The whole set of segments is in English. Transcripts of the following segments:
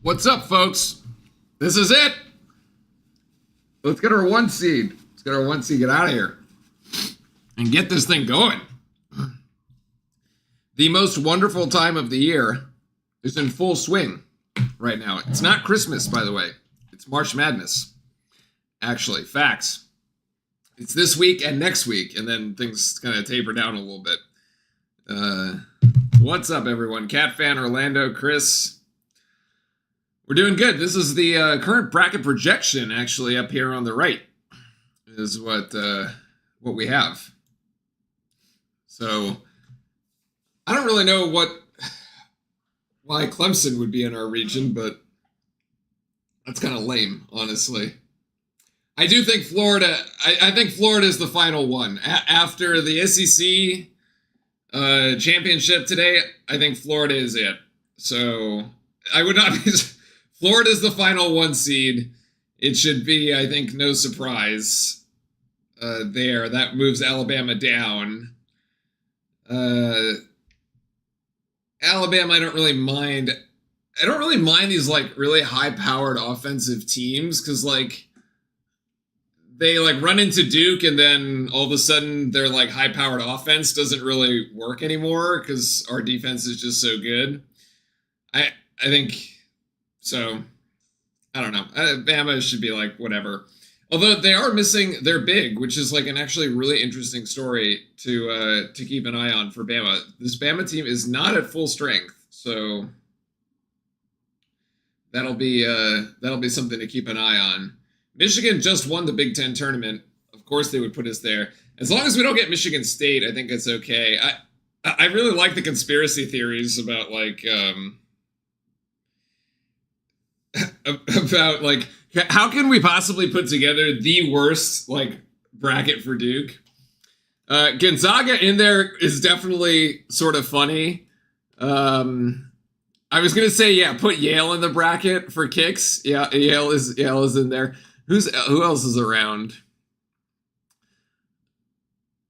What's up, folks? This is it. Let's get our one seed. Get out of here and get this thing going. The most wonderful time of the year is in full swing right now. It's not Christmas, by the way. It's March Madness. Actually, facts. It's this week and next week, and then things kind of taper down a little bit. What's up, everyone? Cat Fan, Orlando, Chris. We're doing good. This is the current bracket projection, actually, up here on the right, is what we have. So, I don't really know why Clemson would be in our region, but that's kind of lame, honestly. I do think Florida. I think Florida is the final one after the SEC championship today. I think Florida is it. So I would not be. Florida is the final one seed. It should be, I think, no surprise there. That moves Alabama down. Alabama, I don't really mind. I don't really mind these like really high-powered offensive teams because like they like run into Duke and then all of a sudden their like high-powered offense doesn't really work anymore because our defense is just so good. I think so. I don't know. Bama should be like whatever. Although they are missing their big, which is like an actually really interesting story to keep an eye on for Bama. This Bama team is not at full strength, so that'll be something to keep an eye on. Michigan just won the Big Ten tournament. Of course, they would put us there. As long as we don't get Michigan State, I think it's okay. I really like the conspiracy theories about like about like how can we possibly put together the worst like bracket for Duke? Gonzaga in there is definitely sort of funny. I was gonna say put Yale in the bracket for kicks. Yeah, Yale is in there. Who else is around?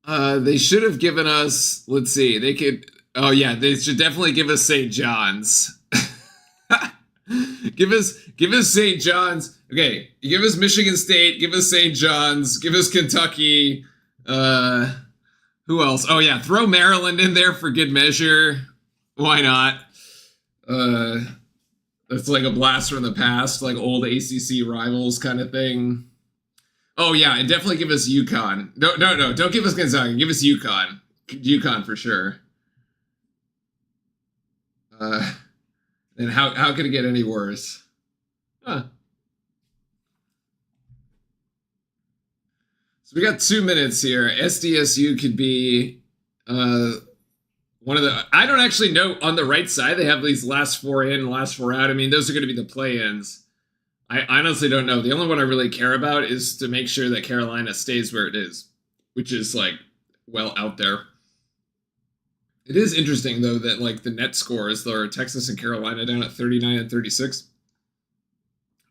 They should have given us. Let's see. They could. Oh yeah, they should definitely give us St. John's. Give us St. John's. Okay, give us Michigan State. Give us St. John's. Give us Kentucky. Who else? Oh yeah, throw Maryland in there for good measure. Why not? That's like a blast from the past, like old ACC rivals kind of thing. Oh yeah, and definitely give us UConn. No, don't give us Gonzaga. Give us UConn. UConn for sure. And how could it get any worse? Huh. So we got 2 minutes here. SDSU could be one of the... I don't actually know. On the right side, they have these last four in, last four out. I mean, those are going to be the play-ins. I honestly don't know. The only one I really care about is to make sure that Carolina stays where it is, which is, like, well out there. It is interesting, though, that, like, the net scores, though, Texas and Carolina down at 39 and 36,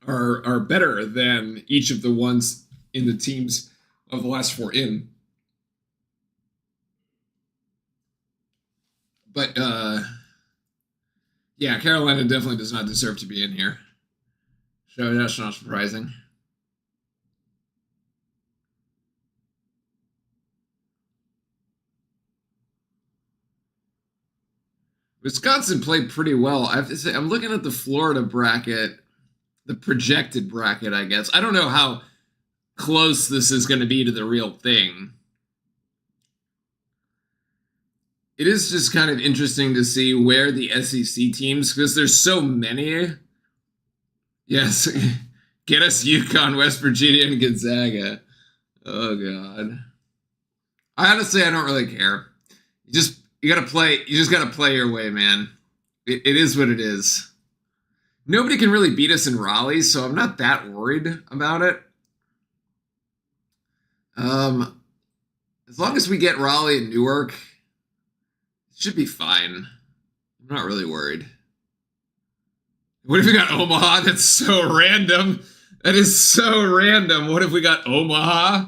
are better than each of the ones in the teams of the last four in. But, yeah, Carolina definitely does not deserve to be in here. So that's not surprising. Wisconsin played pretty well. I have to say, I'm looking at the Florida bracket, the projected bracket, I guess. I don't know how close this is going to be to the real thing. It is just kind of interesting to see where the SEC teams, because there's so many. Yes, get us UConn, West Virginia, and Gonzaga. Oh, God. I don't really care. You just gotta play your way, man. It is what it is. Nobody can really beat us in Raleigh, so I'm not that worried about it. As long as we get Raleigh and Newark, it should be fine. I'm not really worried. What if we got Omaha? That's so random. That is so random. What if we got Omaha?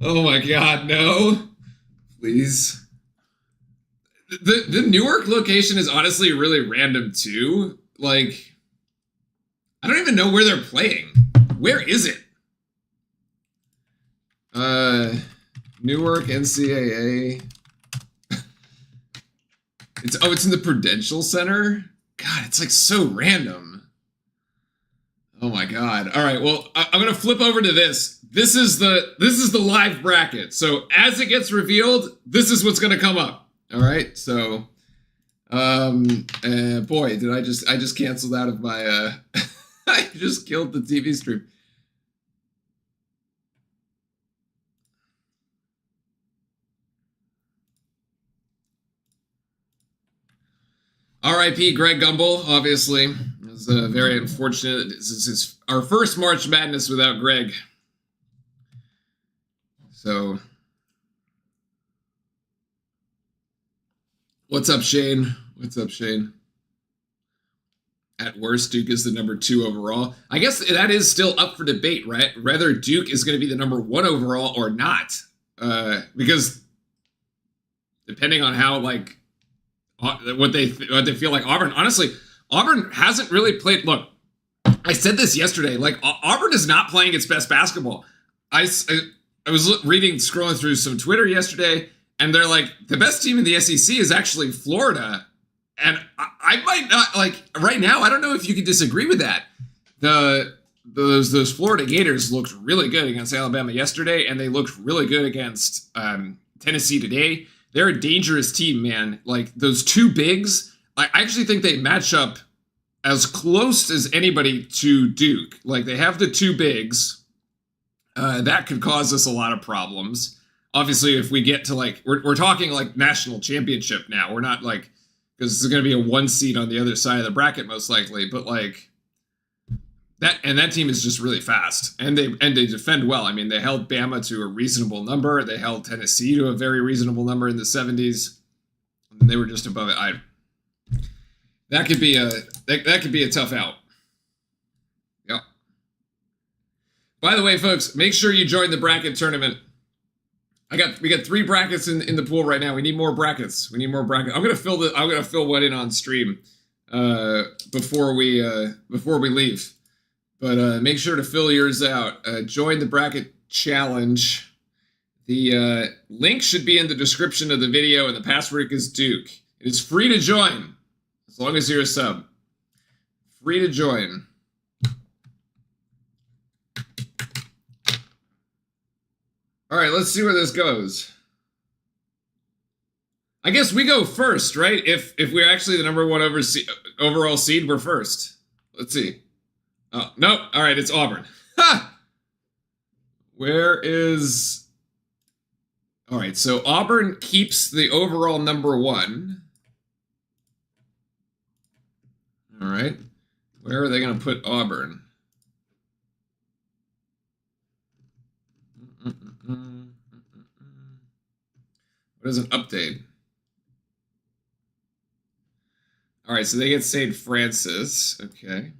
Oh my God, no. Please. The Newark location is honestly really random too. like, I don't even know where they're playing. Where is it? Newark, NCAA. It's in the Prudential Center. God, it's like so random. Oh my God. All right, well, I'm gonna flip over to this. This is the live bracket. So as it gets revealed, this is what's gonna come up. All right, so boy, did I just canceled out of my I just killed the TV stream. R.I.P. Greg Gumbel, obviously. It was very unfortunate. This is our first March Madness without Greg. So, what's up, Shane? What's up, Shane? At worst, Duke is the number 2 overall. I guess that is still up for debate, right? Whether Duke is going to be the number 1 overall or not. Because depending on how, like, what they feel like Auburn. Honestly, Auburn hasn't really played. Look, I said this yesterday. Like, Auburn is not playing its best basketball. I was scrolling through some Twitter yesterday, and they're like, the best team in the SEC is actually Florida. And I might not, like, right now, I don't know if you could disagree with that. Those Florida Gators looked really good against Alabama yesterday, and they looked really good against Tennessee today. They're a dangerous team, man. Like, those two bigs, I actually think they match up as close as anybody to Duke. Like, they have the two bigs. That could cause us a lot of problems. Obviously, if we get to, like, we're talking, like, national championship now. We're not, like, because it's going to be a 1 seed on the other side of the bracket, most likely. But, like, that team is just really fast, and they defend well. I mean, they held Bama to a reasonable number. They held Tennessee to a very reasonable number in the 70s. And they were just above it. That could be a tough out. Yep. By the way, folks, make sure you join the bracket tournament. We got 3 brackets in the pool right now. We need more brackets. I'm gonna fill one in on stream before we leave. But make sure to fill yours out. Join the bracket challenge. The link should be in the description of the video, and the password is Duke. It is free to join, as long as you're a sub. Free to join. All right, let's see where this goes. I guess we go first, right? If we're actually the number 1 overall seed, we're first. Let's see. Oh, no. All right, it's Auburn. Ha! Where is... All right, so Auburn keeps the overall number 1. All right. Where are they going to put Auburn? What is an update? All right, so they get St. Francis. Okay.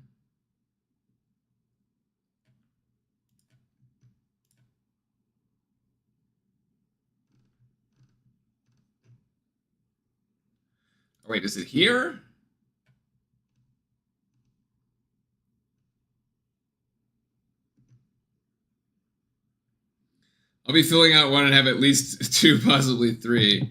Oh, wait, is it here? I'll be filling out one and have at least 2, possibly 3.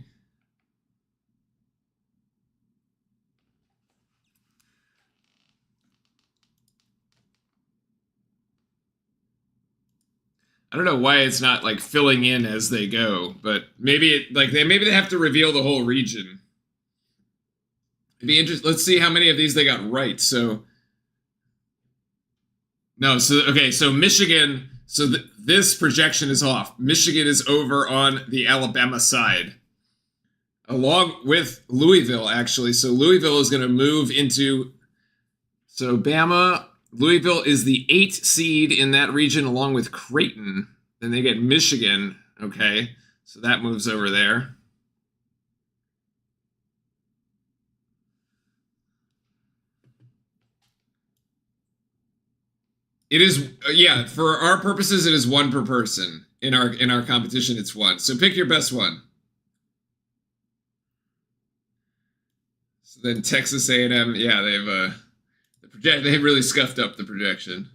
I don't know why it's not, like, filling in as they go, but maybe they have to reveal the whole region. It'd be interesting. Let's see how many of these they got right. So, no. So okay. So Michigan. So this projection is off. Michigan is over on the Alabama side, along with Louisville, actually. So Louisville is going to move into. So Louisville is the 8th seed in that region, along with Creighton. Then they get Michigan. Okay, so that moves over there. It is, yeah, for our purposes, it is 1 per person. In our competition, it's 1. So pick your best one. So then Texas A&M, yeah, They really scuffed up the projection.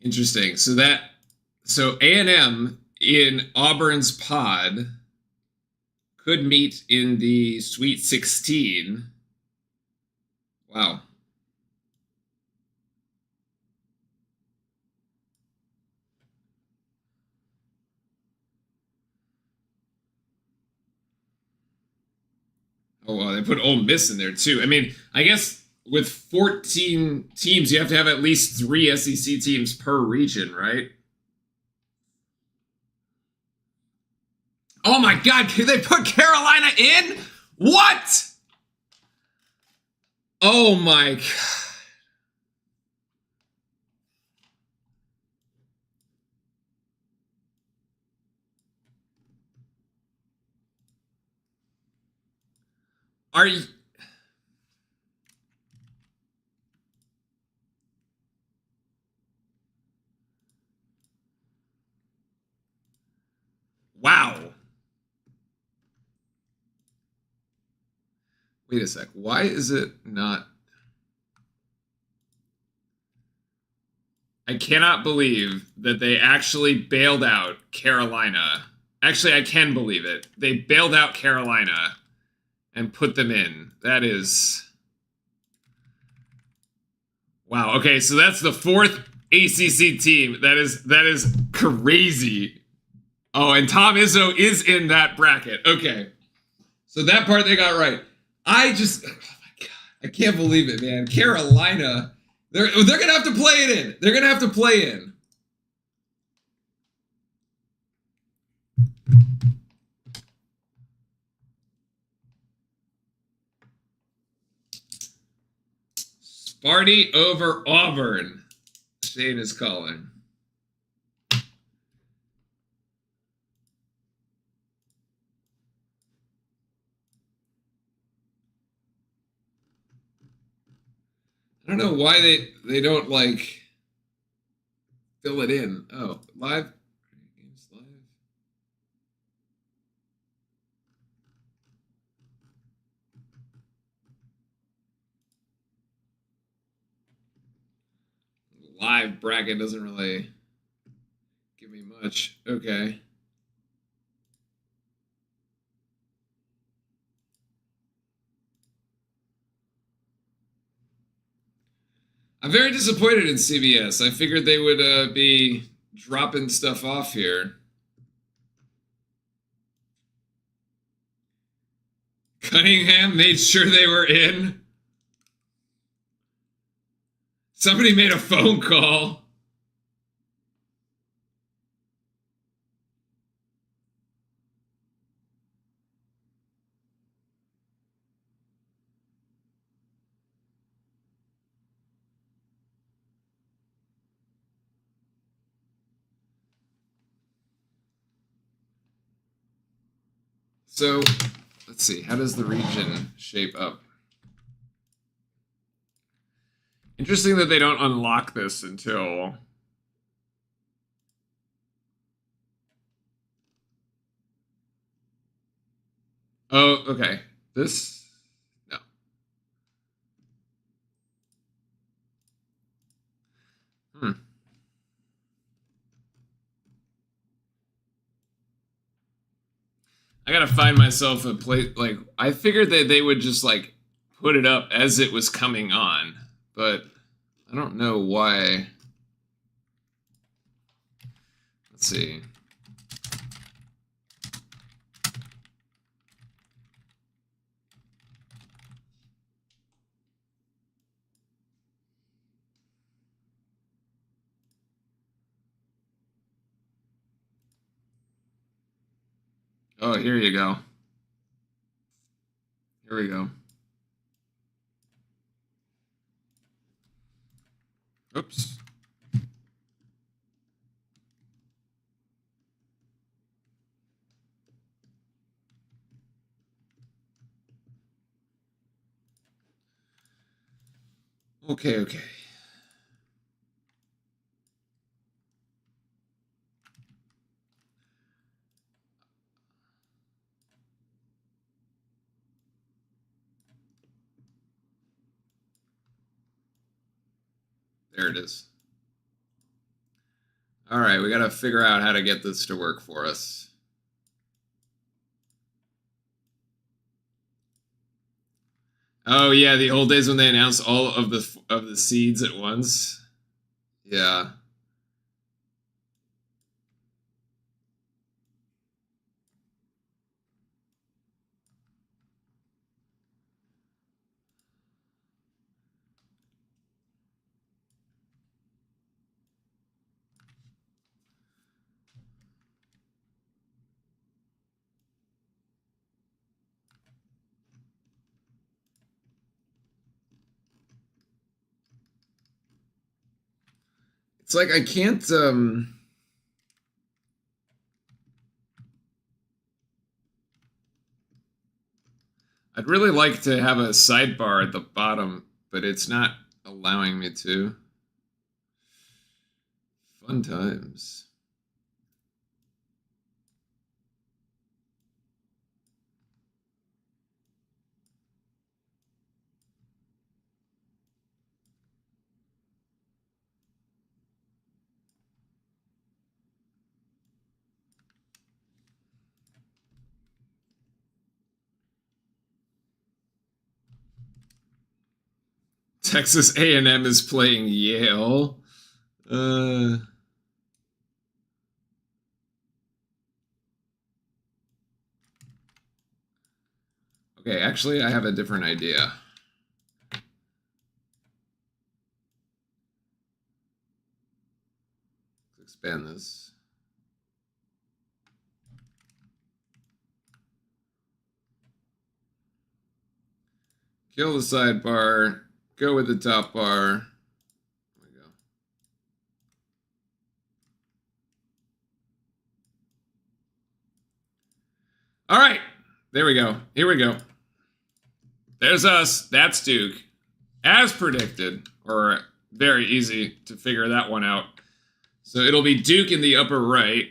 Interesting. So A&M in Auburn's pod could meet in the Sweet 16. Wow. Oh, wow. They put Ole Miss in there, too. I mean, I guess with 14 teams, you have to have at least 3 SEC teams per region, right? Oh, my God. Can they put Carolina in? What? Oh, my God. Are you... Wow. Wait a sec. Why is it not... I cannot believe that they actually bailed out Carolina. Actually, I can believe it. They bailed out Carolina and put them in. That is... Wow. Okay, so that's the 4th ACC team. That is crazy. Oh, and Tom Izzo is in that bracket. Okay. So that part they got right. Oh my God. I can't believe it, man. Carolina, they're gonna have to play it in. They're gonna have to play in. Sparty over Auburn. Shane is calling. I don't know why they don't like fill it in. Oh, live games live. Live bracket doesn't really give me much. Okay. I'm very disappointed in CBS. I figured they would be dropping stuff off here. Cunningham made sure they were in. Somebody made a phone call. So, let's see. How does the region shape up? Interesting that they don't unlock this until... Oh, okay. This... No. I gotta find myself a place... Like, I figured that they would just, like, put it up as it was coming on. But I don't know why... Let's see. Oh, here you go. Here we go. Oops. Okay. There it is. All right, we got to figure out how to get this to work for us. Oh yeah, the old days when they announced all of the seeds at once. Yeah. It's like I can't I'd really like to have a sidebar at the bottom, but it's not allowing me to. Fun times. Texas A&M is playing Yale. Okay, actually, I have a different idea. Let's expand this. Kill the sidebar. Go with the top bar. There we go. All right. There we go. Here we go. There's us. That's Duke. As predicted, or very easy to figure that one out. So it'll be Duke in the upper right.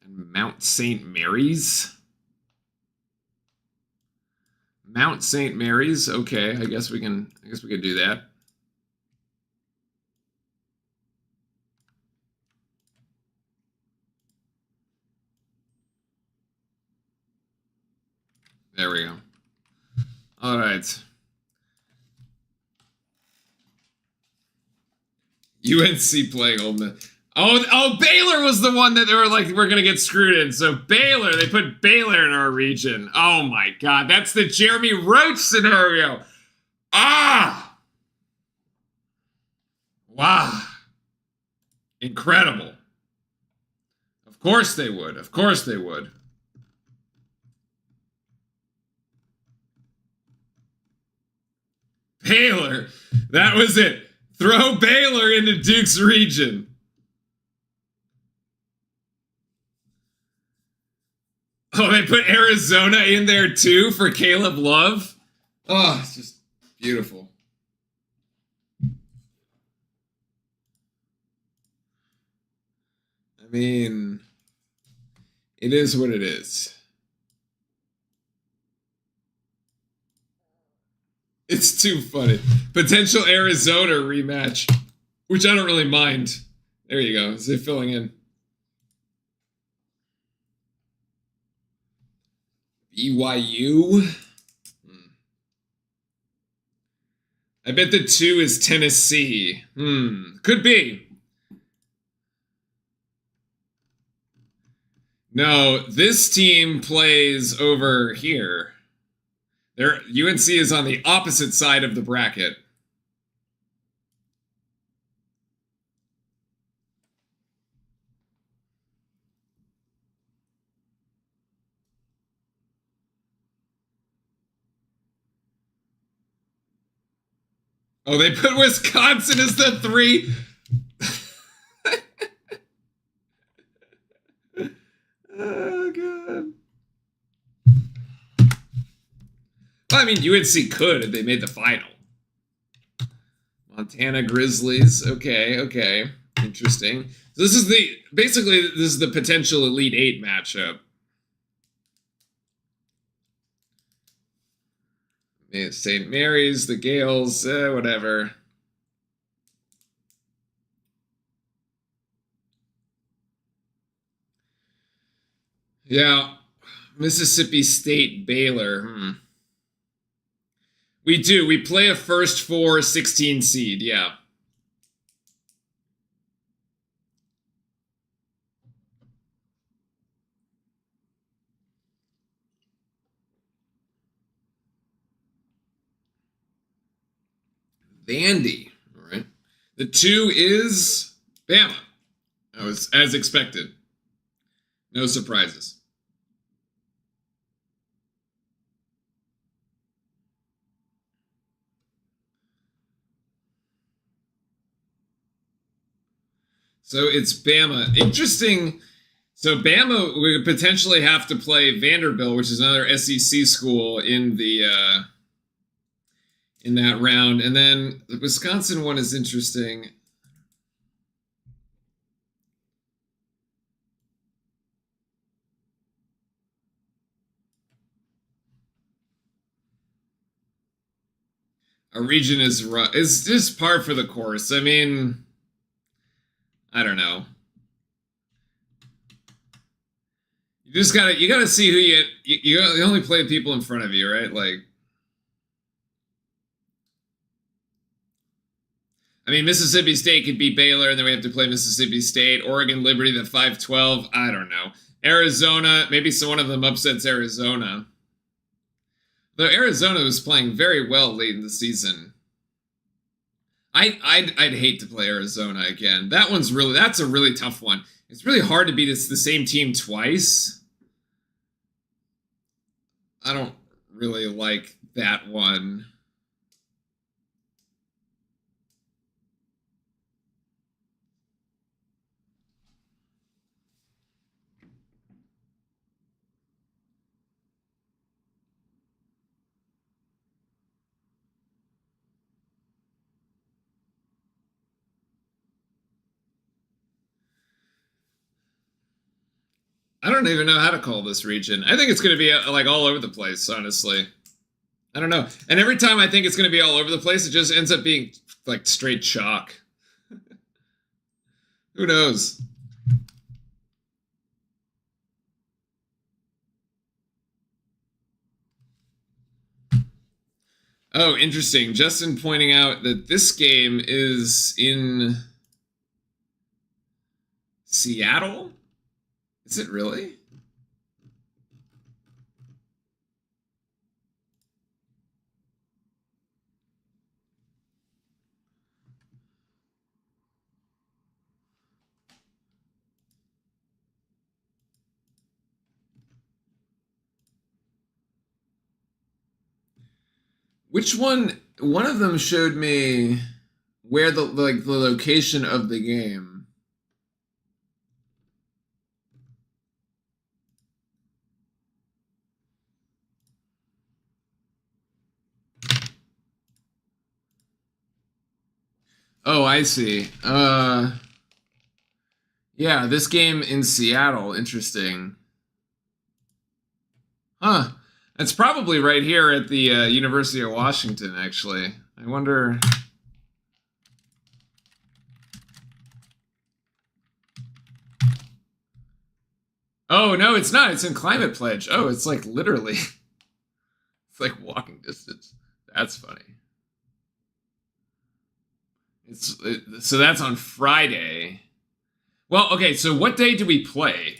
And Mount St. Mary's. Mount St. Mary's. Okay, I guess we can do that. There we go. All right. UNC playing Ole Miss. Oh, Baylor was the one that they were like, we're going to get screwed in. So Baylor, they put Baylor in our region. Oh my God. That's the Jeremy Roach scenario. Ah! Wow. Incredible. Of course they would. Of course they would. Baylor. That was it. Throw Baylor into Duke's region. Oh, they put Arizona in there too for Caleb Love? Oh, it's just beautiful. I mean, it is what it is. It's too funny. Potential Arizona rematch, which I don't really mind. There you go. Is it filling in? BYU. I bet the 2 is Tennessee. Could be. No, this team plays over here. UNC is on the opposite side of the bracket. Oh, they put Wisconsin as the 3. Oh, God. Well, I mean, UNC could if they made the final. Montana Grizzlies. Okay. interesting. So this is the potential Elite Eight matchup. St. Mary's, the Gales, whatever. Yeah, Mississippi State, Baylor. We do. We play a first 4 16 seed. Yeah. Vandy. All right. The 2 is Bama. That was as expected. No surprises. So it's Bama. Interesting. So Bama would potentially have to play Vanderbilt, which is another SEC school in the in that round, and then the Wisconsin one is interesting. Our region is just par for the course. I mean, I don't know. You gotta see who you only play people in front of you, right? Like, I mean, Mississippi State could beat Baylor, and then we have to play Mississippi State, Oregon Liberty, the 5-12. I don't know. Arizona, maybe one of them upsets Arizona. Though Arizona was playing very well late in the season. I'd hate to play Arizona again. That's a really tough one. It's really hard to beat the same team twice. I don't really like that one. I don't even know how to call this region. I think it's going to be like all over the place, honestly. I don't know. And every time I think it's going to be all over the place, it just ends up being like straight chalk. Who knows? Oh, interesting. Justin pointing out that this game is in Seattle? Is it really? Which one? One of them showed me where the location of the game. Oh, I see. Yeah, this game in Seattle. Interesting. Huh. It's probably right here at the University of Washington, actually. I wonder. Oh, no, it's not. It's in Climate Pledge. Oh, it's like literally. It's like walking distance. That's funny. So that's on Friday. Well, okay, so what day do we play?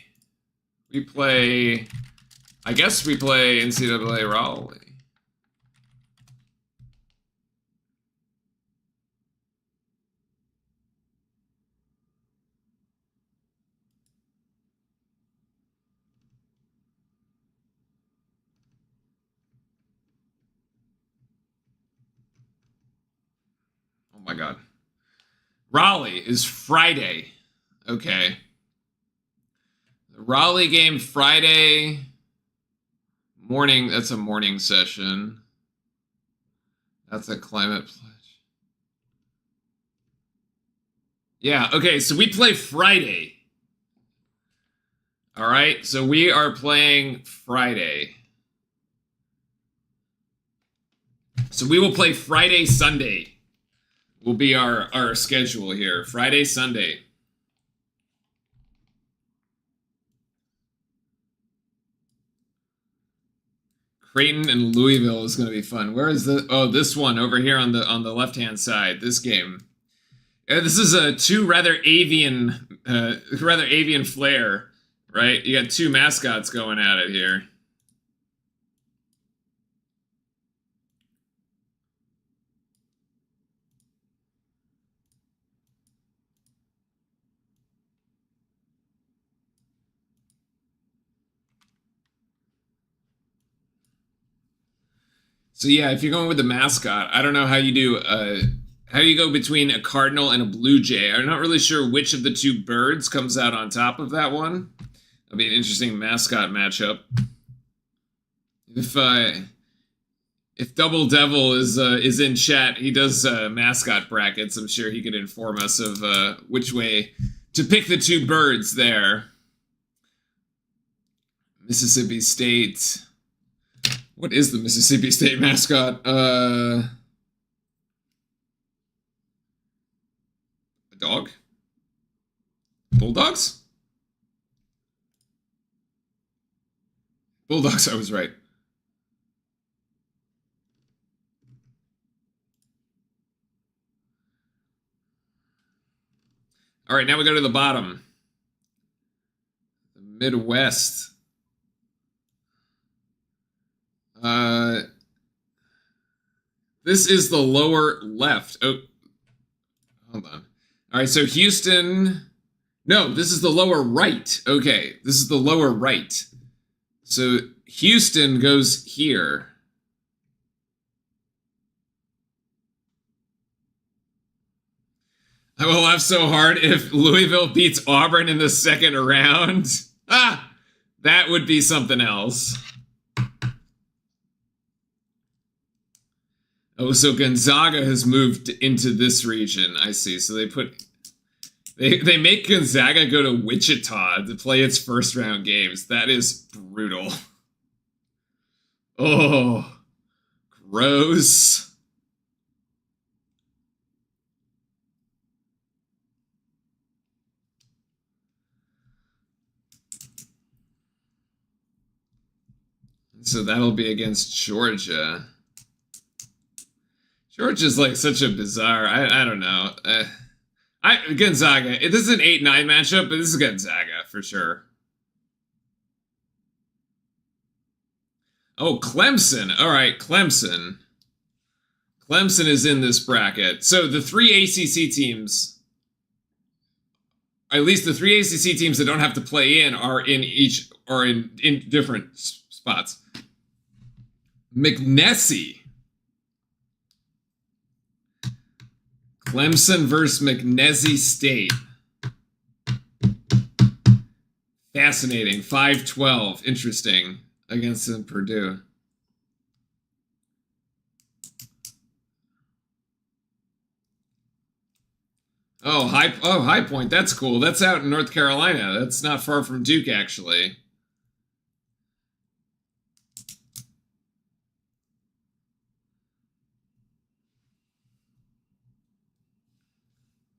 I guess we play NCAA Raleigh. Oh my God. Raleigh is Friday. Okay. The Raleigh game Friday morning. That's a morning session. That's a Climate Pledge. Yeah, okay, so we play Friday. All right, so we are playing Friday. So we will play Friday, Sunday. Will be our schedule here. Friday, Sunday. Creighton and Louisville is going to be fun. Where is the? Oh, this one over here on the left hand side. This game. This is a two rather avian flair, right? You got two mascots going at it here. So yeah, if you're going with the mascot, I don't know how you do. How do you go between a cardinal and a blue jay? I'm not really sure which of the two birds comes out on top of that one. That'll be an interesting mascot matchup. If Double Devil is in chat, he does mascot brackets. I'm sure he could inform us of which way to pick the two birds there. Mississippi State. What is the Mississippi State mascot? A dog? Bulldogs? Bulldogs, I was right. All right, now we go to the bottom. The Midwest. This is the lower left. Oh, hold on. All right, so Houston. No, this is the lower right. Okay, this is the lower right. So Houston goes here. I will laugh so hard if Louisville beats Auburn in the second round. Ah, that would be something else. Oh, so Gonzaga has moved into this region. I see. So they make Gonzaga go to Wichita to play its first round games. That is brutal. Oh, gross. So that'll be against Georgia. Georgia's like such a bizarre. I don't know. Gonzaga. This is an 8-9 matchup, but this is Gonzaga for sure. Oh, Clemson. All right, Clemson. Clemson is in this bracket. So the three ACC teams, at least the three ACC teams that don't have to play in, are in different spots. McNessie. Clemson versus McNessie State. Fascinating. 5-12. Interesting. Against Purdue. Oh, High Point. That's cool. That's out in North Carolina. That's not far from Duke, actually.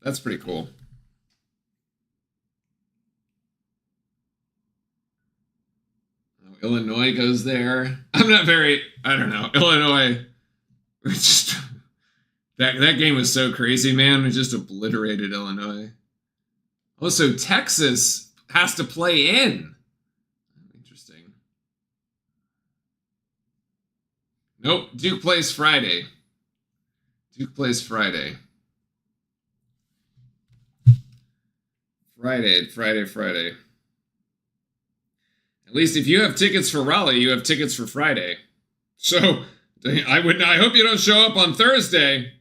That's pretty cool. Oh, Illinois goes there. I don't know. Illinois. Just, that game was so crazy, man. We just obliterated Illinois. Also, Texas has to play in. Interesting. Nope. Duke plays Friday. Friday. At least if you have tickets for Raleigh, you have tickets for Friday. So I hope you don't show up on Thursday.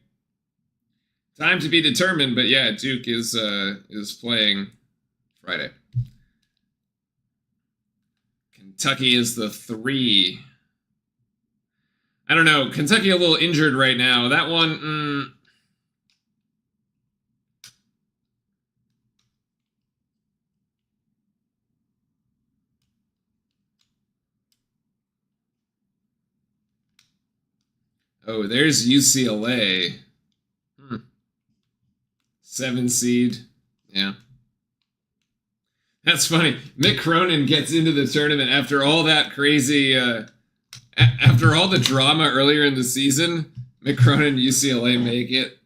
Time to be determined, but yeah, Duke is playing Friday. Kentucky is the 3. I don't know. Kentucky a little injured right now. That one. Oh, there's UCLA. 7 seed. Yeah. That's funny. Mick Cronin gets into the tournament after all that crazy, after all the drama earlier in the season. Mick Cronin and UCLA make it.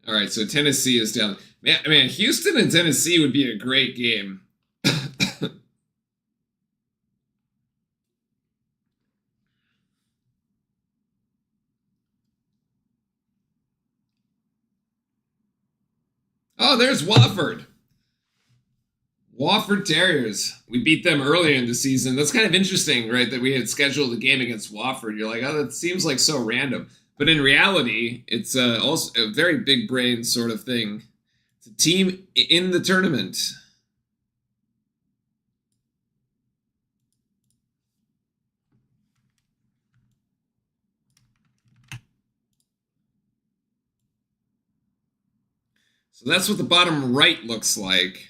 All right, so Tennessee is down. Man, Houston and Tennessee would be a great game. Oh, there's Wofford. Wofford Terriers. We beat them earlier in the season. That's kind of interesting, right? That we had scheduled a game against Wofford. You're like, oh, that seems like so random. But in reality, it's also a very big brain sort of thing. It's a team in the tournament. So that's what the bottom right looks like.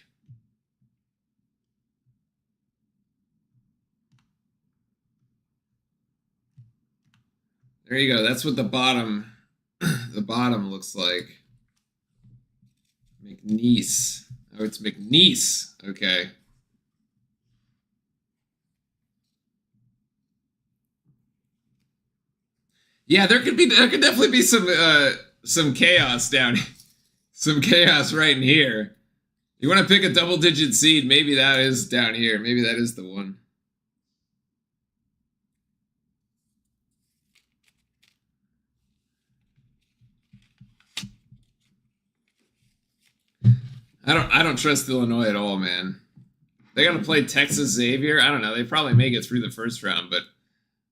There you go. That's what the bottom looks like. McNeese. Oh, it's McNeese. Okay. Yeah, there could definitely be some chaos down here. Some chaos right in here. You want to pick a double-digit seed? Maybe that is down here. Maybe that is the one. I don't trust Illinois at all, man. They got to play Texas Xavier. I don't know. They probably make it through the first round, but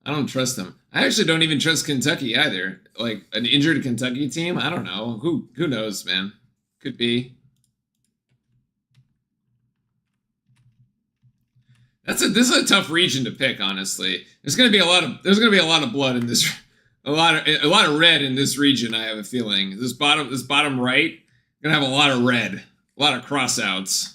I don't trust them. I actually don't even trust Kentucky either. Like an injured Kentucky team. I don't know. Who knows, man? Could be. This is a tough region to pick, honestly. There's gonna be a lot of blood in this, a lot of red in this region. I have a feeling this bottom right gonna have a lot of red, a lot of crossouts.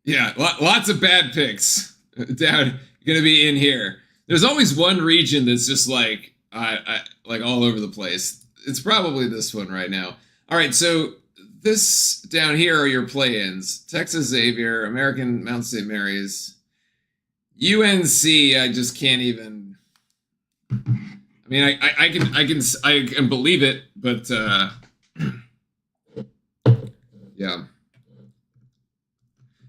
Yeah, lots of bad picks down gonna be in here. There's always one region that's just like like all over the place. It's probably this one right now. All right, so this down here are your play-ins: Texas Xavier, American Mount St. Mary's, UNC. I just can't even. I mean, I can believe it, but yeah.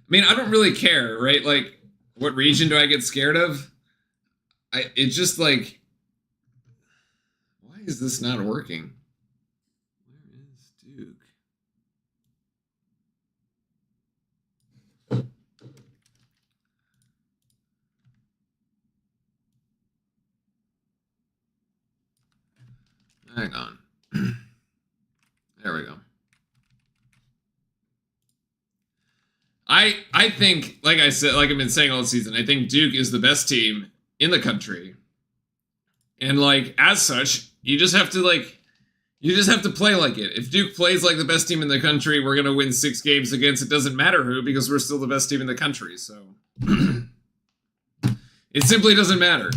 I mean, I don't really care, right? Like, what region do I get scared of? It's just like, why is this not working? Where is Duke? Hang on. There we go. I think, like I said, like I've been saying all season, I think Duke is the best team in the country. And like as such, you just have to play like it. If Duke plays like the best team in the country, we're gonna win 6 games against it doesn't matter who, because we're still the best team in the country. So it simply doesn't matter.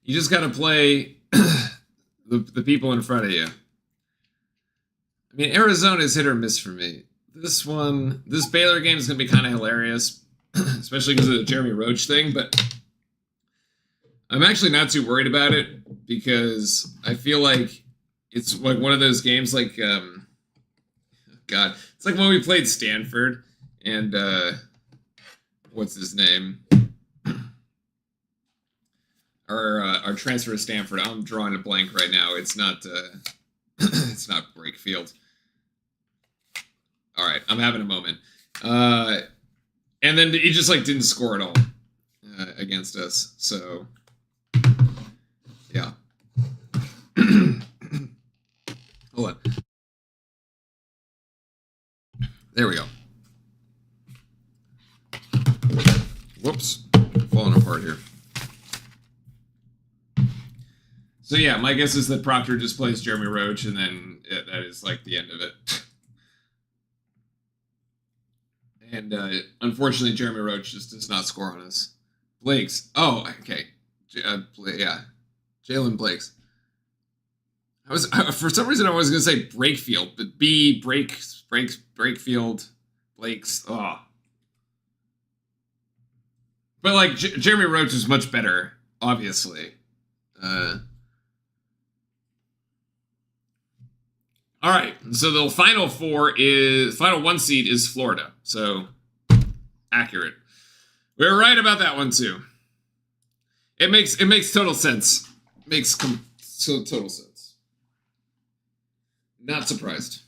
You just gotta play the people in front of you. I mean, Arizona's hit or miss for me. This Baylor game is going to be kind of hilarious, especially because of the Jeremy Roach thing, but I'm actually not too worried about it because I feel like it's like one of those games like, God, it's like when we played Stanford and, what's his name? Our transfer to Stanford. I'm drawing a blank right now. It's not, it's not Brakefield. All right, I'm having a moment. And then he just like didn't score at all against us. So, yeah. Hold on. There we go. apart here. So yeah, my guess is that Proctor just plays Jeremy Roach, and then that is like the end of it. And unfortunately, Jeremy Roach just does not score on us. Blake's. Oh, okay. Yeah. Jalen Blake's. For some reason I was going to say Brakefield, but Brakefield, Blake's. Oh. But like Jeremy Roach is much better, obviously. All right, so the final one seed is Florida. So accurate. We were right about that one too. It makes total sense. Makes total sense. Not surprised.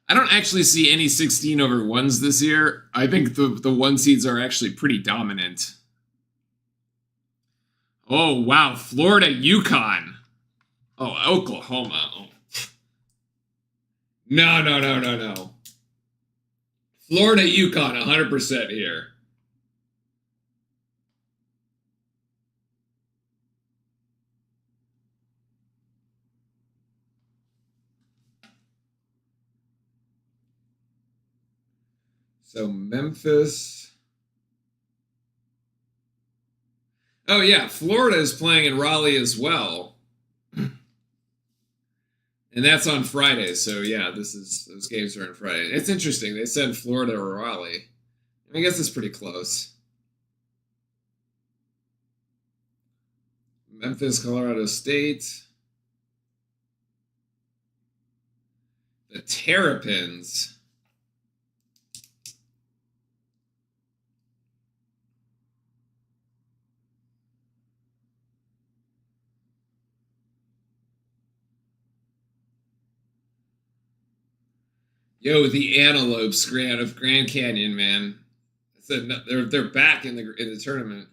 I don't actually see any 16/1s this year. I think the one seeds are actually pretty dominant. Oh, wow. Florida, UConn. Oh, Oklahoma. Oh. No. Florida, UConn, 100% here. So Memphis. Oh, yeah. Florida is playing in Raleigh as well. And that's on Friday. So, yeah, those games are on Friday. It's interesting. They said Florida or Raleigh. I guess it's pretty close. Memphis, Colorado State. The Terrapins. Yo, the Antelopes of Grand Canyon, man. They're back in the tournament.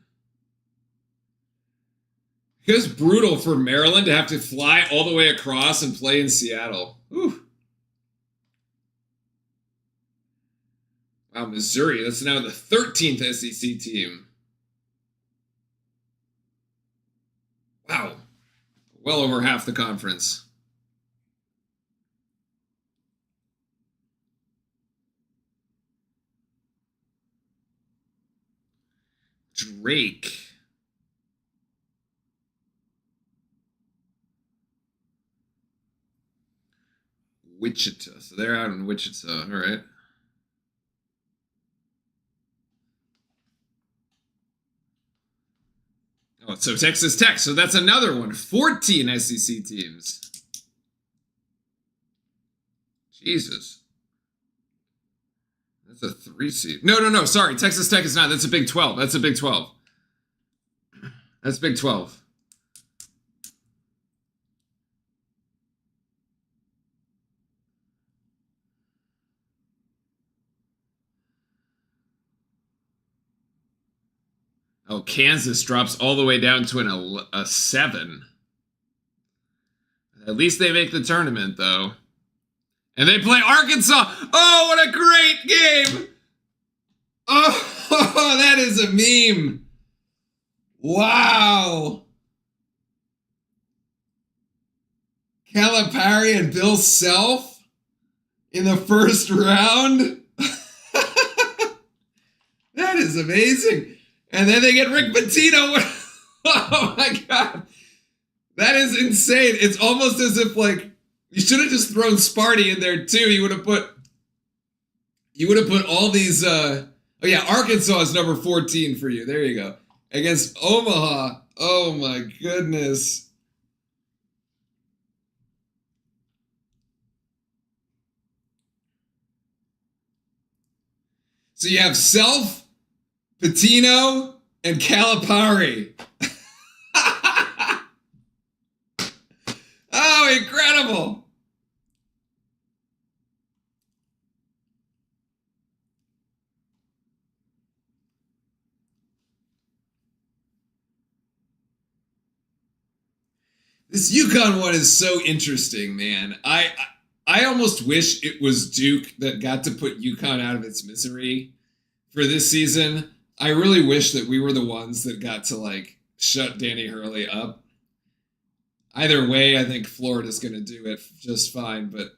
It was brutal for Maryland to have to fly all the way across and play in Seattle. Whew. Wow, Missouri. That's now the 13th SEC team. Wow. Well over half the conference. Drake. Wichita. So they're out in Wichita. All right. Oh, so Texas Tech. So that's another one. 14 SEC teams. Jesus. That's a 3 seed. No. Sorry. Texas Tech is not. That's a Big 12. That's a Big 12. That's Big 12. Oh, Kansas drops all the way down to a 7. At least they make the tournament, though. And they play Arkansas. Oh, what a great game. Oh, that is a meme. Wow. Calipari and Bill Self in the first round. That is amazing. And then they get Rick Pitino. Oh my God. That is insane. It's almost as if like you should have just thrown Sparty in there too. You would have put all these oh yeah, Arkansas is number 14 for you. There you go. Against Omaha. Oh my goodness. So you have Self, Pitino, and Calipari. Oh, incredible. This UConn one is so interesting, man. I almost wish it was Duke that got to put UConn out of its misery for this season. I really wish that we were the ones that got to like shut Danny Hurley up. Either way, I think Florida's going to do it just fine, but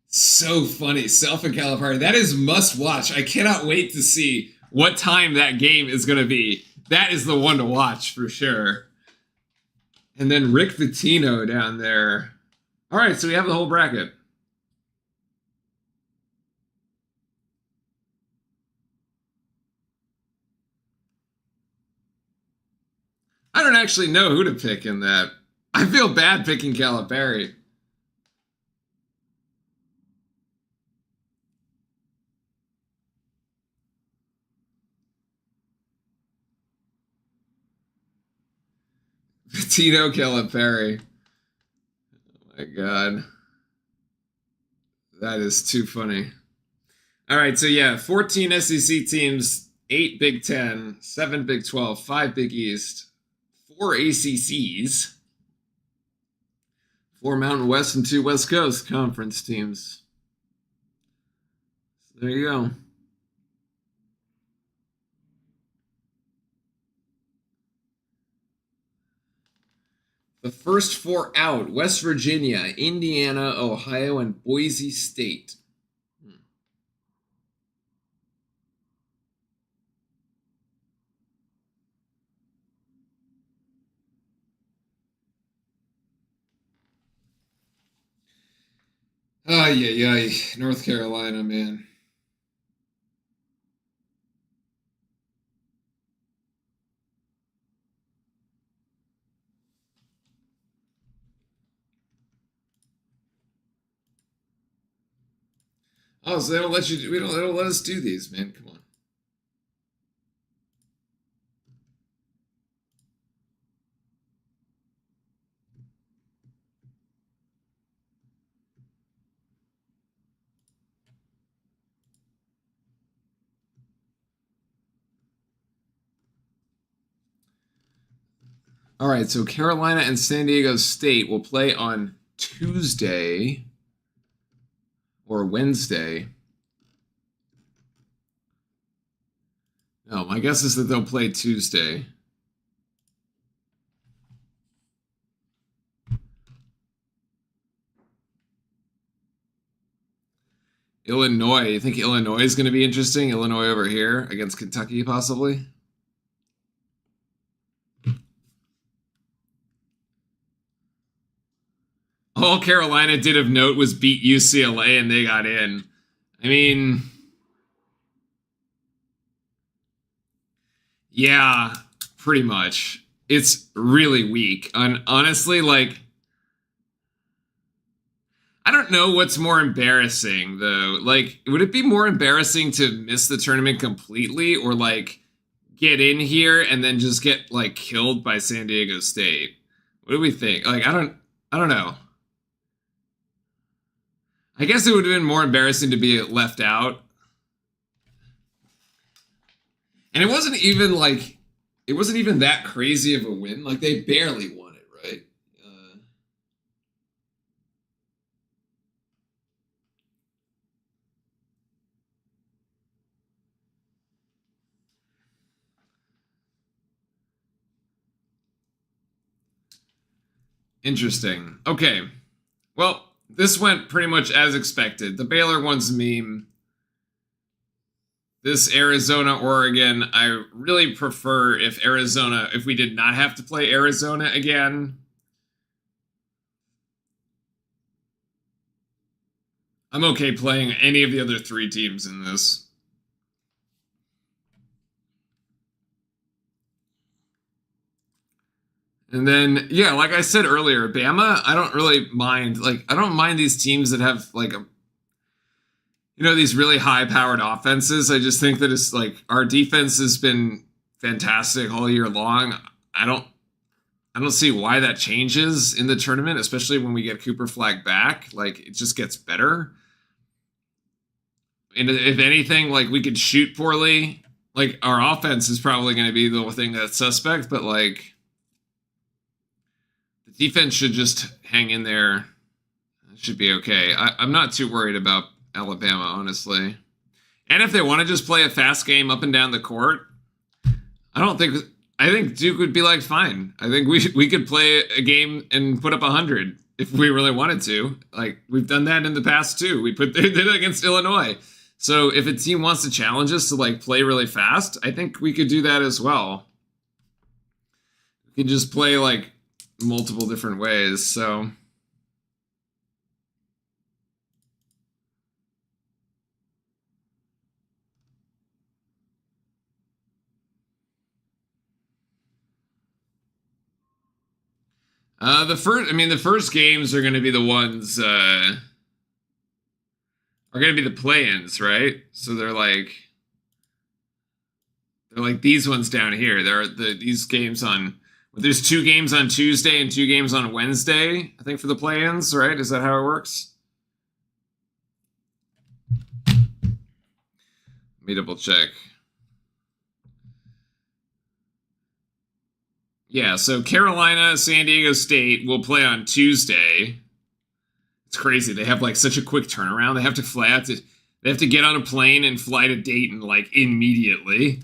so funny. Self and Calipari. That is must watch. I cannot wait to see what time that game is going to be. That is the one to watch for sure. And then Rick Pitino down there. All right, so we have the whole bracket. I don't actually know who to pick in that. I feel bad picking Calipari. Tito Calipari. Oh my God. That is too funny. All right, so yeah, 14 SEC teams, 8 Big 10, 7 Big 12, 5 Big East, 4 ACCs, 4 Mountain West, and 2 West Coast conference teams. So there you go. The first 4 out: West Virginia, Indiana, Ohio, and Boise State. Ay, North Carolina, man. Oh, so they don't let you. They don't let us do these, man. Come on. All right, so Carolina and San Diego State will play on Tuesday or Wednesday. No, my guess is that they'll play Tuesday. Illinois. You think Illinois is going to be interesting? Illinois over here against Kentucky, possibly? All Carolina did of note was beat UCLA and they got in. I mean, yeah, pretty much. It's really weak. And honestly, like, I don't know what's more embarrassing, though. Like, would it be more embarrassing to miss the tournament completely or, like, get in here and then just get, like, killed by San Diego State? What do we think? Like, I don't know. I guess it would have been more embarrassing to be left out. And it wasn't even that crazy of a win. Like, they barely won it, right? Interesting. Okay. Well, this went pretty much as expected. The Baylor one's meme. This Arizona, Oregon, I really prefer if we did not have to play Arizona again. I'm okay playing any of the other 3 teams in this. And then, yeah, like I said earlier, Bama, I don't really mind. Like, I don't mind these teams that have, like, these really high-powered offenses. I just think that it's, like, our defense has been fantastic all year long. I don't see why that changes in the tournament, especially when we get Cooper Flag back. Like, it just gets better. And if anything, like, we could shoot poorly. Like, our offense is probably going to be the thing that's suspect, but, like, defense should just hang in there. It should be okay. I'm not too worried about Alabama, honestly. And if they want to just play a fast game up and down the court, I think Duke would be like, fine. I think we could play a game and put up 100 if we really wanted to. Like, we've done that in the past too. They did it against Illinois. So if a team wants to challenge us to like play really fast, I think we could do that as well. We can just play like multiple different ways. So the first games are going to be the ones are going to be the play-ins, right? So they're like these ones down here. These games on. There's 2 games on Tuesday and 2 games on Wednesday, I think, for the play-ins, right? Is that how it works? Let me double check. Yeah, so Carolina, San Diego State will play on Tuesday. It's crazy. They have like such a quick turnaround. They have to get on a plane and fly to Dayton like immediately.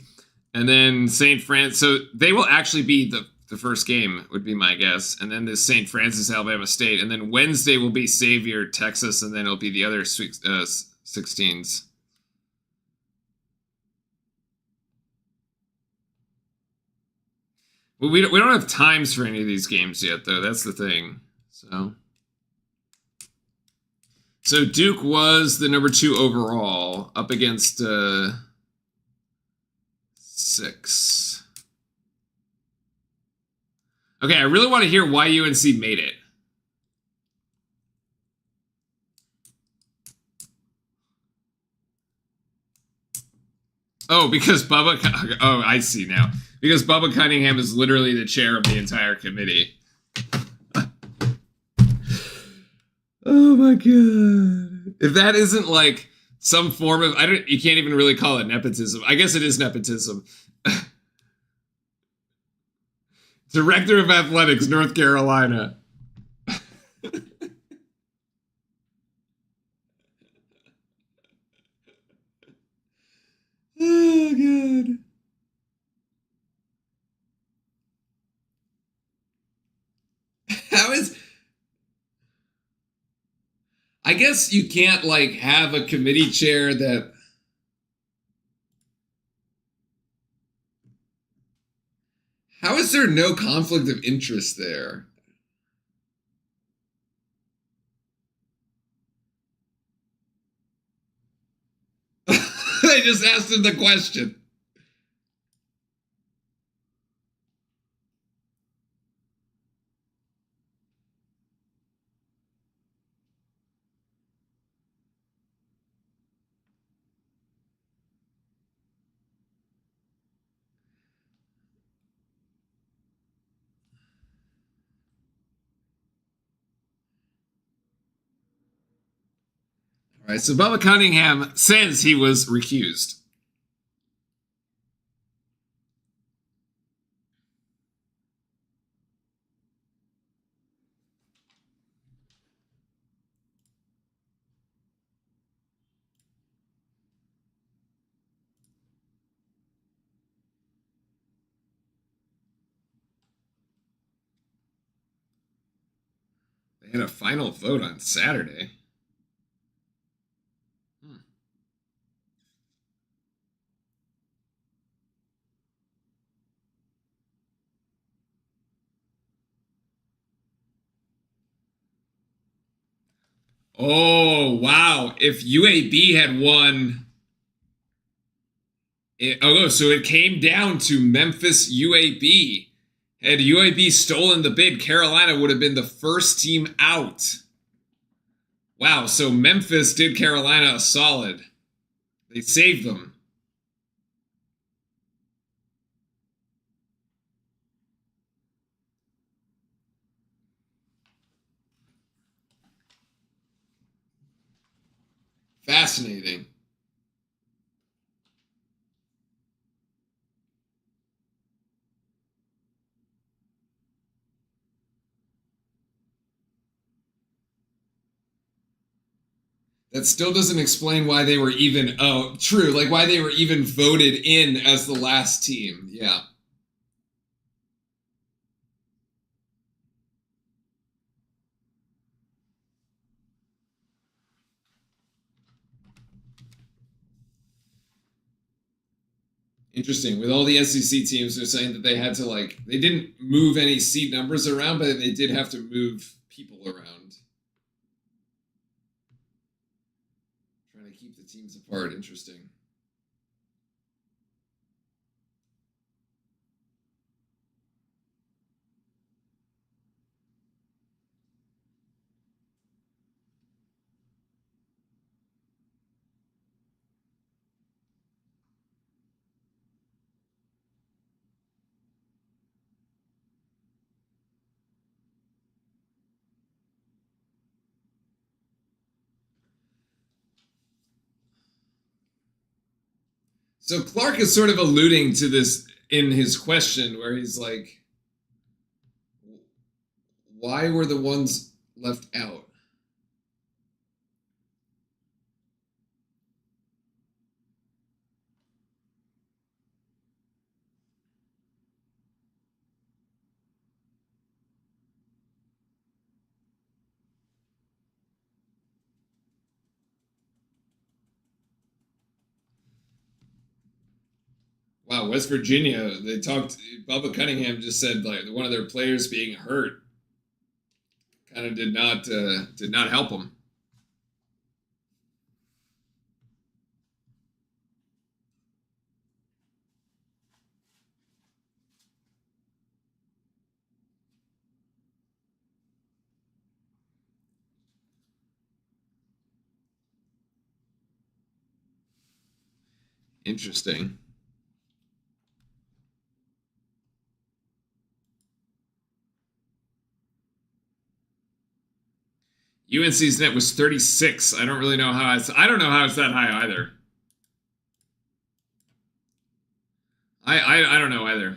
And then St. Francis, so they will actually be the first game, would be my guess. And then this St. Francis, Alabama State. And then Wednesday will be Xavier, Texas, and then it'll be the other 16s. Well, we don't have times for any of these games yet, though. That's the thing. So Duke was the number 2 overall up against 6. Okay, I really want to hear why UNC made it. Oh, because Bubba... Oh, I see now. Because Bubba Cunningham is literally the chair of the entire committee. Oh my god. If that isn't like some form of... You can't even really call it nepotism. I guess it is nepotism. Director of Athletics, North Carolina. Oh, God. How is... I guess you can't, like, have a committee chair that... How is there no conflict of interest there? I just asked him the question. All right, so Bubba Cunningham says he was recused. They had a final vote on Saturday. Oh, wow. If UAB had won... so it came down to Memphis UAB. Had UAB stolen the bid, Carolina would have been the first team out. Wow, so Memphis did Carolina a solid. They saved them. Fascinating. That still doesn't explain why they were even, true, like why they were even voted in as the last team. Yeah. Interesting. With all the SEC teams, they're saying that they had to, like, they didn't move any seat numbers around, but they did have to move people around. Trying to keep the teams apart. Interesting. So Clark is sort of alluding to this in his question where he's like, why were the ones left out? Wow, West Virginia, they talked, Bubba Cunningham just said like one of their players being hurt kind of did not help them. Interesting. UNC's net was 36. I don't really know how I don't know how it's that high either. I don't know either.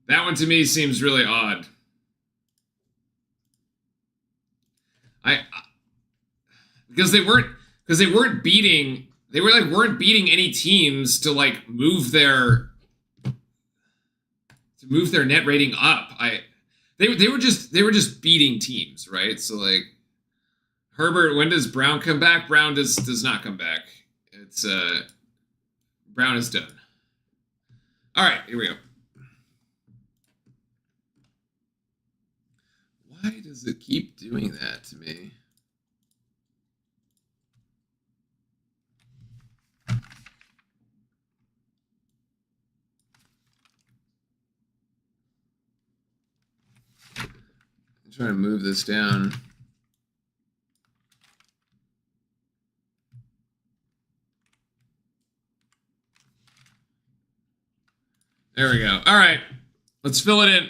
That one to me seems really odd. I because they weren't beating weren't beating any teams to like move their net rating up. They were just beating teams, right? So like Herbert, when does Brown come back? Brown does not come back. It's Brown is done. All right, here we go. Why does it keep doing that to me? I'm trying to move this down. There we go. All right, let's fill it in.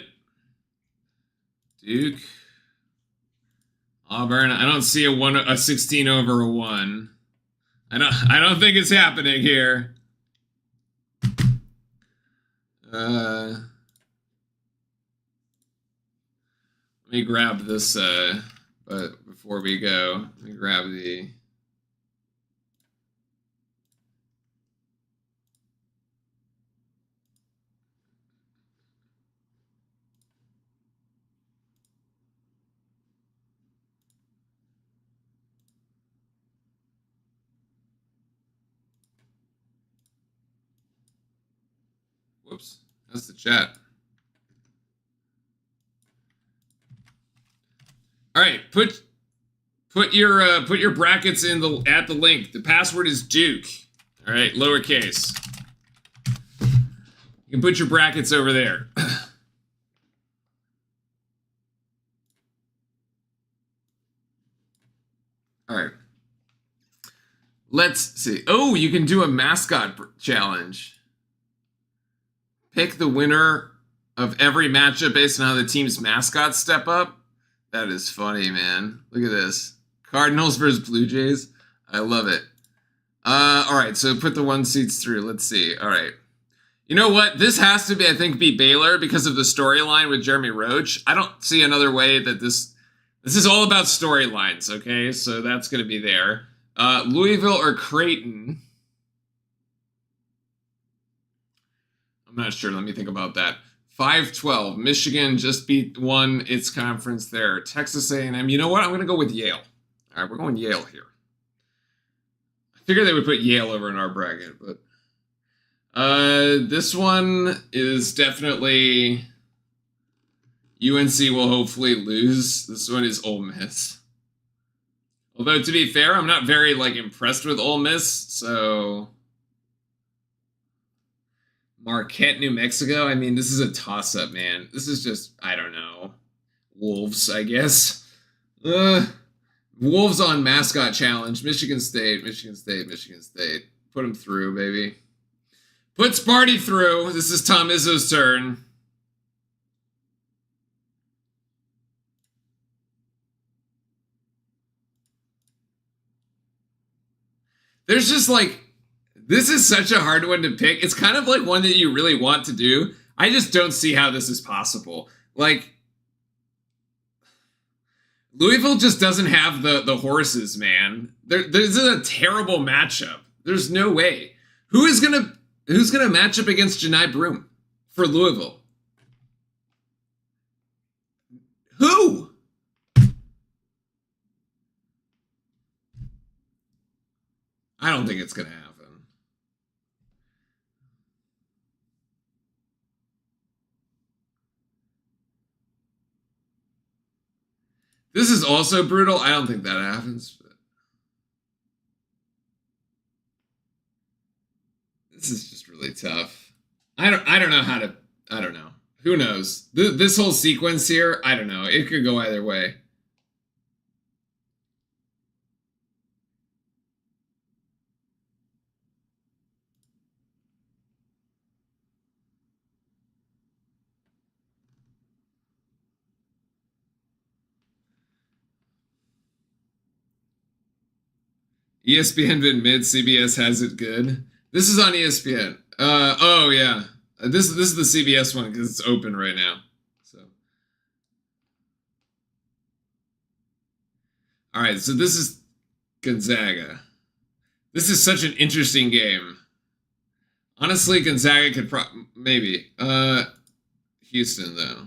Duke, Auburn. I don't see a 16 over a 1. I don't think it's happening here. Let me grab this. But before we go, let me grab the. Whoops, that's the chat. All right, put your brackets in at the link. The password is Duke. All right, lowercase. You can put your brackets over there. All right. Let's see. Oh, you can do a mascot challenge. Pick the winner of every matchup based on how the team's mascots step up. That is funny, man. Look at this. Cardinals versus Blue Jays. I love it. All right, so put the 1 seeds through. Let's see. All right. You know what? This has to be, I think, be Baylor because of the storyline with Jeremy Roach. I don't see another way that this is all about storylines, okay? So that's going to be there. Louisville or Creighton? I'm not sure. Let me think about that. 5-12. Michigan just won its conference there. Texas A&M. You know what? I'm going to go with Yale. All right, we're going Yale here. I figured they would put Yale over in our bracket, but this one is definitely UNC will hopefully lose. This one is Ole Miss. Although, to be fair, I'm not very, impressed with Ole Miss, so Marquette, New Mexico? I mean, this is a toss-up, man. This is just, I don't know. Wolves, I guess. Wolves on mascot challenge. Michigan State, Michigan State, Michigan State. Put them through, baby. Put Sparty through. This is Tom Izzo's turn. There's just this is such a hard one to pick. It's kind of like one that you really want to do. I just don't see how this is possible. Louisville just doesn't have the horses, man. This is a terrible matchup. There's no way. Who's gonna match up against Janai Broome for Louisville? Who? I don't think it's gonna happen. This is also brutal. I don't think that happens. But this is just really tough. I don't know how to. I don't know. Who knows? This whole sequence here, I don't know. It could go either way. ESPN been mid. CBS has it good. This is on ESPN. Oh yeah. This is the CBS one because it's open right now. So. All right. So this is Gonzaga. This is such an interesting game. Honestly, Gonzaga could maybe. Houston though.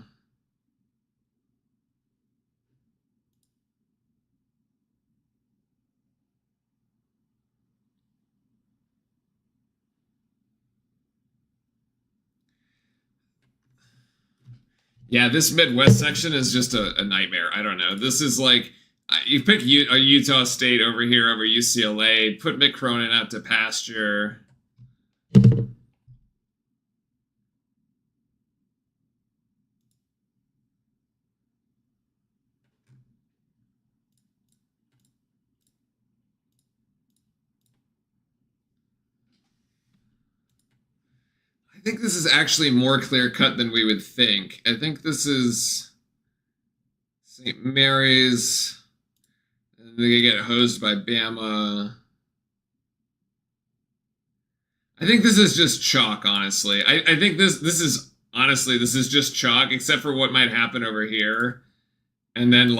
Yeah, this Midwest section is just a nightmare. I don't know. This is you pick Utah State over here over UCLA. Put Mick Cronin out to pasture. I think this is actually more clear-cut than we would think. I think this is St. Mary's. And they get hosed by Bama. I think this is just chalk, honestly. I think this is honestly, this is just chalk, except for what might happen over here. And then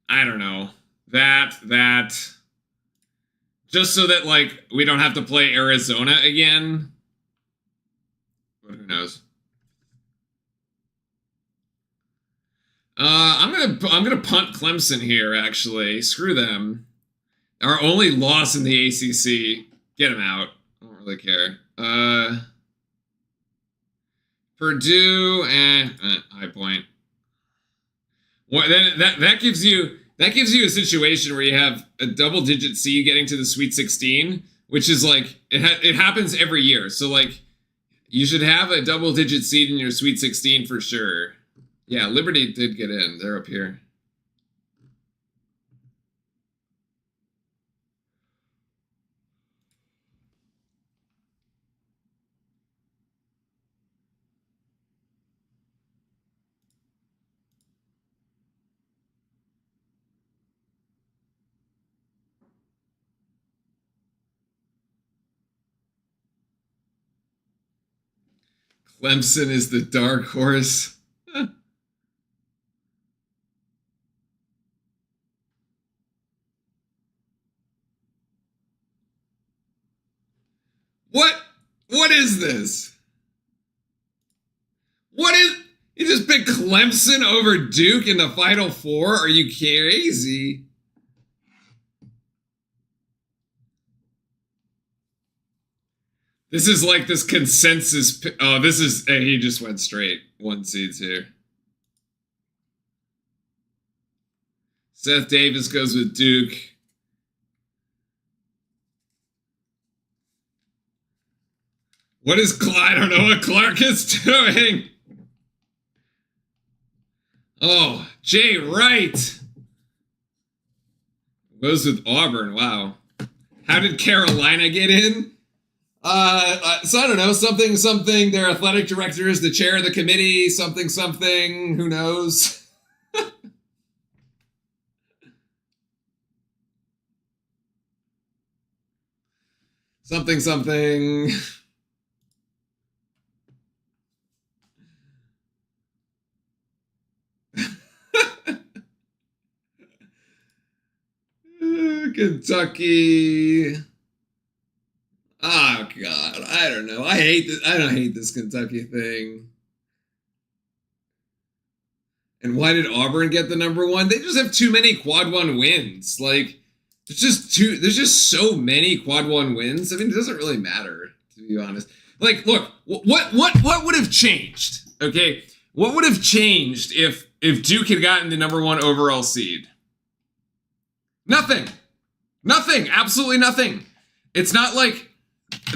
I don't know. That just so that we don't have to play Arizona again. But who knows? I'm gonna punt Clemson here. Actually, screw them. Our only loss in the ACC. Get them out. I don't really care. Purdue High Point. Well, then that gives you a situation where you have a double-digit seed getting to the Sweet 16, which is it happens every year. So you should have a double-digit seed in your Sweet 16 for sure. Yeah, Liberty did get in. They're up here. Clemson is the dark horse. What is this? What is... You just picked Clemson over Duke in the Final Four? Are you crazy? This is like this consensus... Oh, this is... He just went straight. 1 seeds here. Seth Davis goes with Duke. What is... I don't know what Clark is doing. Oh, Jay Wright goes with Auburn. Wow. How did Carolina get in? So I don't know. Something. Their athletic director is the chair of the committee. Something. Who knows? Something. Kentucky. Oh God, I don't know. I hate this. I don't hate this Kentucky thing. And why did Auburn get the number 1? They just have too many quad 1 wins. Like, there's just so many quad 1 wins. I mean, it doesn't really matter, to be honest. Like, look, what would have changed? Okay, what would have changed if Duke had gotten the number 1 overall seed? Nothing. Absolutely nothing. It's not like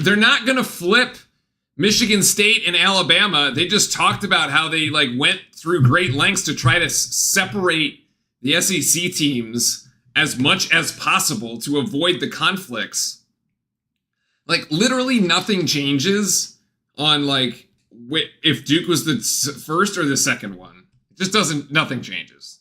they're not going to flip Michigan State and Alabama. They just talked about how they like went through great lengths to try to separate the SEC teams as much as possible to avoid the conflicts. Like literally nothing changes on like if Duke was the first or the second one. It just doesn't, nothing changes.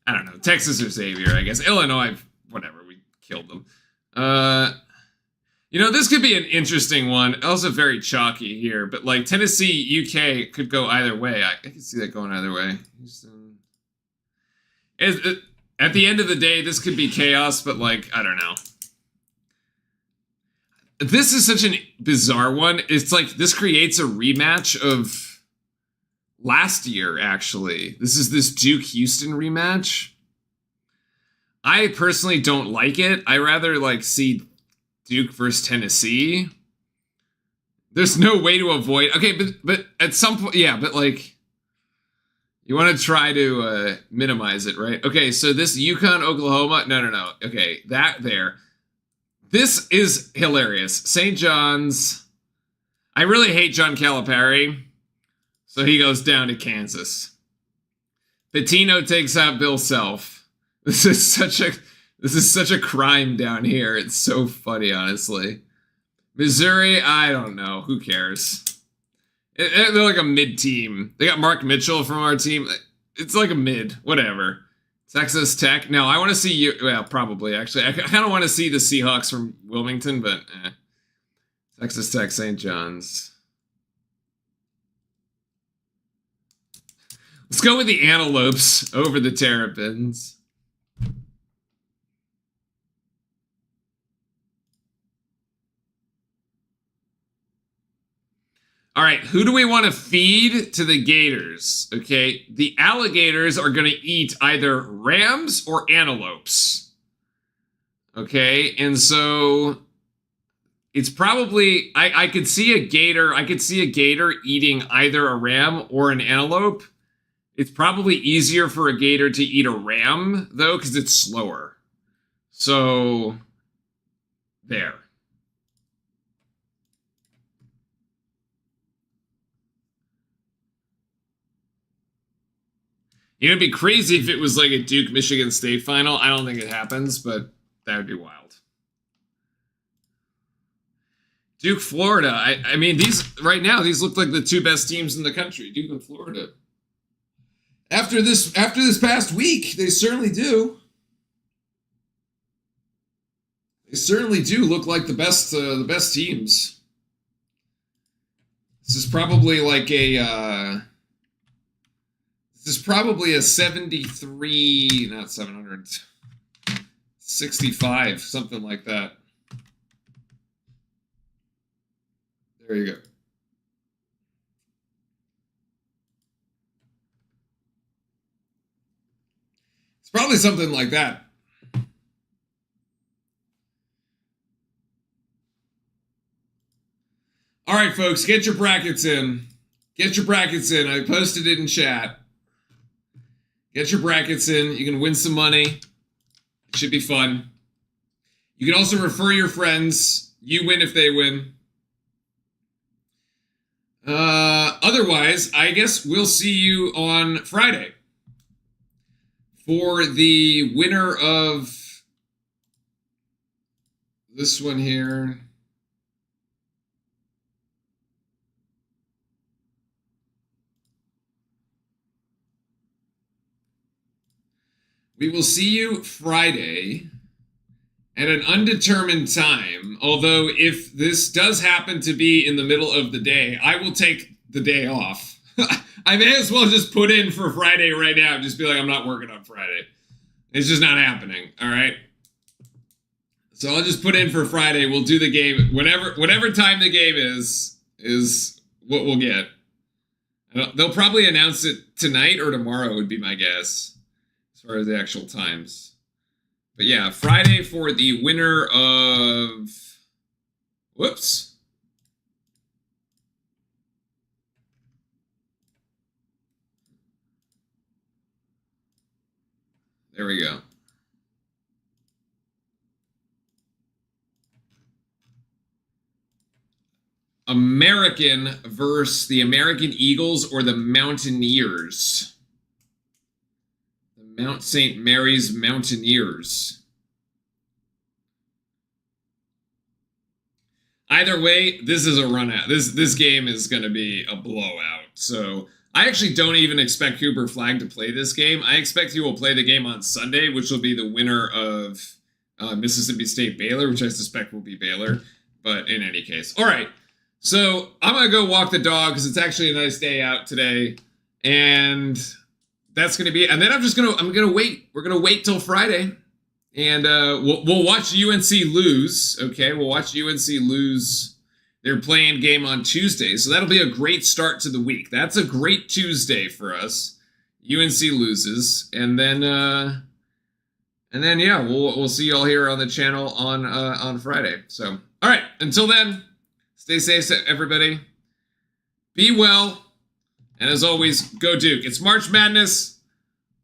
I don't know. Texas or Xavier, I guess. Illinois, whatever. We killed them. This could be an interesting one. Also very chalky here, but like Tennessee, UK could go either way. I can see that going either way. At the end of the day, this could be chaos, but like, I don't know. This is such a bizarre one. It's like this creates a rematch of last year, actually. This is this Duke-Houston rematch. I personally don't like it. I rather like see Duke versus Tennessee. There's no way to avoid... Okay, but at some point... Yeah, but like... You want to try to minimize it, right? Okay, so this UConn, Oklahoma... No. Okay, that there. This is hilarious. St. John's... I really hate John Calipari. So he goes down to Kansas. Pitino takes out Bill Self. This is such a crime down here. It's so funny, honestly. Missouri, I don't know. Who cares? They're like a mid team. They got Mark Mitchell from our team. It's like a mid, whatever. Texas Tech. No, I want to see you. Well, probably actually. I kind of want to see the Seahawks from Wilmington, but Texas Tech, St. John's. Let's go with the Antelopes over the Terrapins. All right, who do we want to feed to the Gators? Okay, the Alligators are going to eat either rams or antelopes. Okay, and so it's probably I could see a gator. I could see a gator eating either a ram or an antelope. It's probably easier for a gator to eat a ram, though, because it's slower. So, there. It'd be crazy if it was like a Duke-Michigan State final. I don't think it happens, but that would be wild. Duke, Florida. I mean, these right now, these look like the 2 best teams in the country. Duke and Florida. After this past week, they certainly do. They certainly do look like the best teams. This is probably like a this is probably a 73, not 700, 65, something like that. There you go. It's probably something like that. All right, folks, get your brackets in. Get your brackets in. I posted it in chat. Get your brackets in. You can win some money. It should be fun. You can also refer your friends. You win if they win. Otherwise, I guess we'll see you on Friday for the winner of this one here. We will see you Friday at an undetermined time, although if this does happen to be in the middle of the day, I will take the day off. I may as well just put in for Friday right now and just be like, I'm not working on Friday. It's just not happening, all right? So I'll just put in for Friday. We'll do the game. Whatever time the game is what we'll get. They'll probably announce it tonight or tomorrow would be my guess, as far as the actual times. But yeah, Friday for the winner of... Whoops. There we go. American versus the American Eagles or the Mountaineers. The Mount St. Mary's Mountaineers. Either way, this is a run out. This game is going to be a blowout. So I actually don't even expect Cooper Flagg to play this game. I expect he will play the game on Sunday, which will be the winner of Mississippi State Baylor, which I suspect will be Baylor. But in any case. All right. So I'm going to go walk the dog because it's actually a nice day out today. And that's going to be it. And then I'm going to wait. We're going to wait till Friday. And we'll watch UNC lose. Okay, we'll watch UNC lose their playing game on Tuesday. So that'll be a great start to the week. That's a great Tuesday for us. UNC loses. And then yeah, we'll see y'all here on the channel on Friday. So, all right, until then, stay safe, everybody. Be well. And as always, go Duke. It's March Madness.